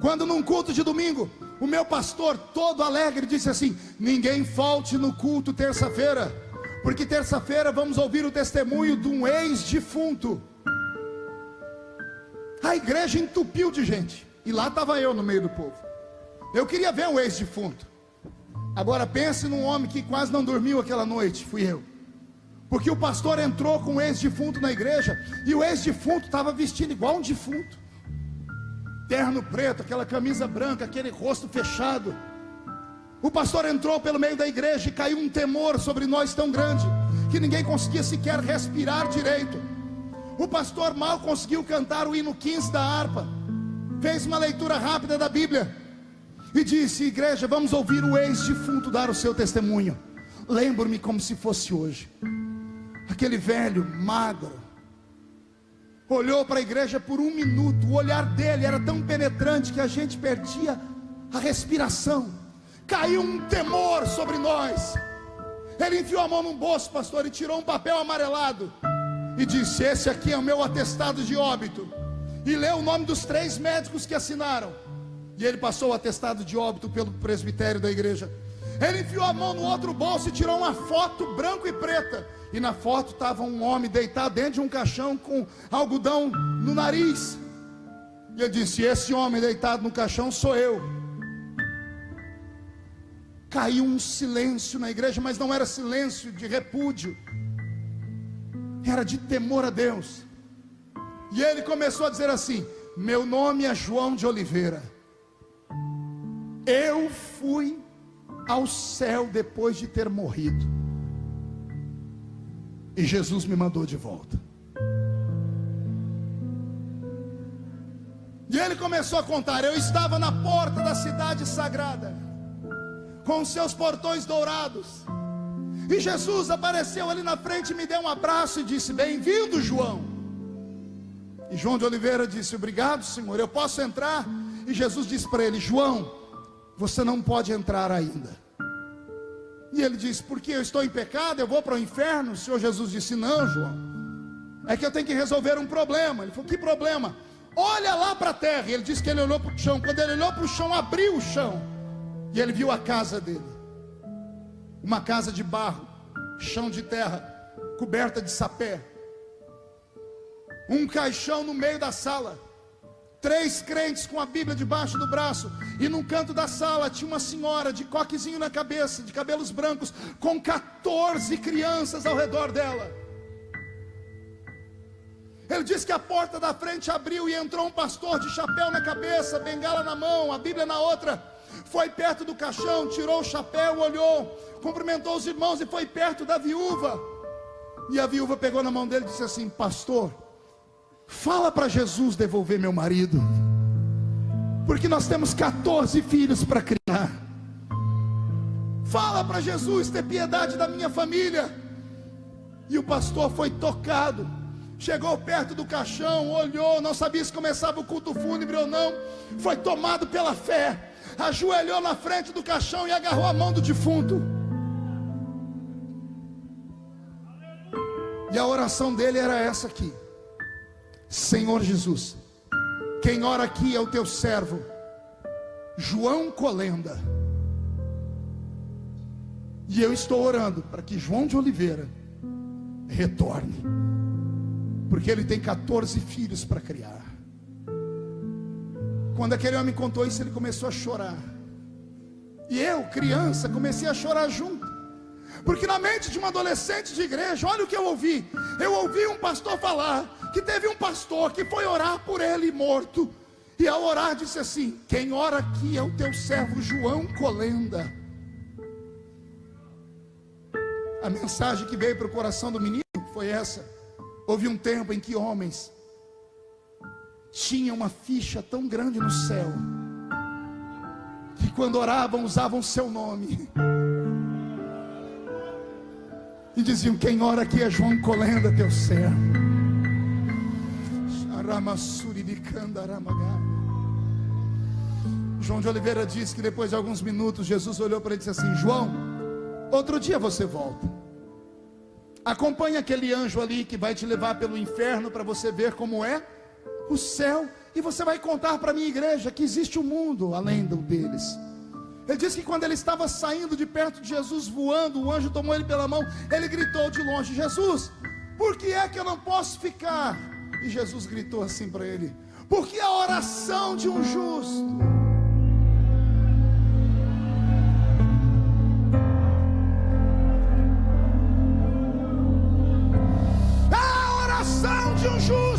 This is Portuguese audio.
Quando num culto de domingo, o meu pastor todo alegre disse assim: ninguém falte no culto terça-feira, porque terça-feira vamos ouvir o testemunho de um ex-defunto. A igreja entupiu de gente, e lá estava eu no meio do povo. Eu queria ver um ex-defunto. Agora pense num homem que quase não dormiu aquela noite. Fui eu, porque o pastor entrou com um ex-defunto na igreja, e o ex-defunto estava vestido igual um defunto, terno preto, aquela camisa branca, aquele rosto fechado. O pastor entrou pelo meio da igreja e caiu um temor sobre nós tão grande, que ninguém conseguia sequer respirar direito. O pastor mal conseguiu cantar o hino 15 da harpa, fez uma leitura rápida da Bíblia e disse: igreja, vamos ouvir o ex-defunto dar o seu testemunho. Lembro-me como se fosse hoje. Aquele velho, magro, olhou para a igreja por um minuto. O olhar dele era tão penetrante que a gente perdia a respiração. Caiu um temor sobre nós. Ele enfiou a mão no bolso, pastor, e tirou um papel amarelado e disse: esse aqui é o meu atestado de óbito. E leu o nome dos 3 médicos que assinaram. E ele passou o atestado de óbito pelo presbitério da igreja. Ele enfiou a mão no outro bolso e tirou uma foto branco e preta. E na foto estava um homem deitado dentro de um caixão com algodão no nariz. E ele disse: esse homem deitado no caixão sou eu. Caiu um silêncio na igreja, mas não era silêncio de repúdio, era de temor a Deus. E ele começou a dizer assim: meu nome é João de Oliveira. Eu fui ao céu depois de ter morrido, e Jesus me mandou de volta. E ele começou a contar: eu estava na porta da cidade sagrada, com seus portões dourados, e Jesus apareceu ali na frente, me deu um abraço e disse: bem-vindo, João. E João de Oliveira disse: obrigado, Senhor, eu posso entrar? E Jesus disse para ele: João, você não pode entrar ainda. E ele disse: porque eu estou em pecado, eu vou para o inferno? O Senhor Jesus disse: não, João, é que eu tenho que resolver um problema. Ele falou: que problema? Olha lá para a terra. E ele disse que ele olhou para o chão. Quando ele olhou para o chão, abriu o chão, e ele viu a casa dele, uma casa de barro, chão de terra, coberta de sapé, um caixão no meio da sala, 3 crentes com a Bíblia debaixo do braço, e num canto da sala tinha uma senhora de coquezinho na cabeça, de cabelos brancos, com 14 crianças ao redor dela. Ele disse que a porta da frente abriu e entrou um pastor de chapéu na cabeça, bengala na mão, a Bíblia na outra. Foi perto do caixão, tirou o chapéu, olhou, cumprimentou os irmãos e foi perto da viúva. E a viúva pegou na mão dele e disse assim: pastor, fala para Jesus devolver meu marido, porque nós temos 14 filhos para criar. Fala para Jesus ter piedade da minha família. E o pastor foi tocado, chegou perto do caixão, olhou, não sabia se começava o culto fúnebre ou não, foi tomado pela fé, ajoelhou na frente do caixão e agarrou a mão do defunto. E a oração dele era essa aqui: Senhor Jesus, quem ora aqui é o teu servo João Colenda, e eu estou orando para que João de Oliveira retorne, porque ele tem 14 filhos para criar. Quando aquele homem contou isso, ele começou a chorar, e eu, criança, comecei a chorar junto, porque na mente de um adolescente de igreja, olha o que eu ouvi um pastor falar que teve um pastor que foi orar por ele morto, e ao orar disse assim: quem ora aqui é o teu servo João Colenda. A mensagem que veio para o coração do menino foi essa: houve um tempo em que homens tinham uma ficha tão grande no céu, que quando oravam usavam seu nome e diziam: quem ora aqui é João Colenda, teu servo. João de Oliveira disse que depois de alguns minutos Jesus olhou para ele e disse assim: João, outro dia você volta, acompanha aquele anjo ali que vai te levar pelo inferno para você ver como é o céu e você vai contar para a minha igreja que existe um mundo além do deles. Ele disse que quando ele estava saindo de perto de Jesus, voando, o anjo tomou ele pela mão, ele gritou de longe: Jesus, por que é que eu não posso ficar? E Jesus gritou assim para ele: porque a oração de um justo, a oração de um justo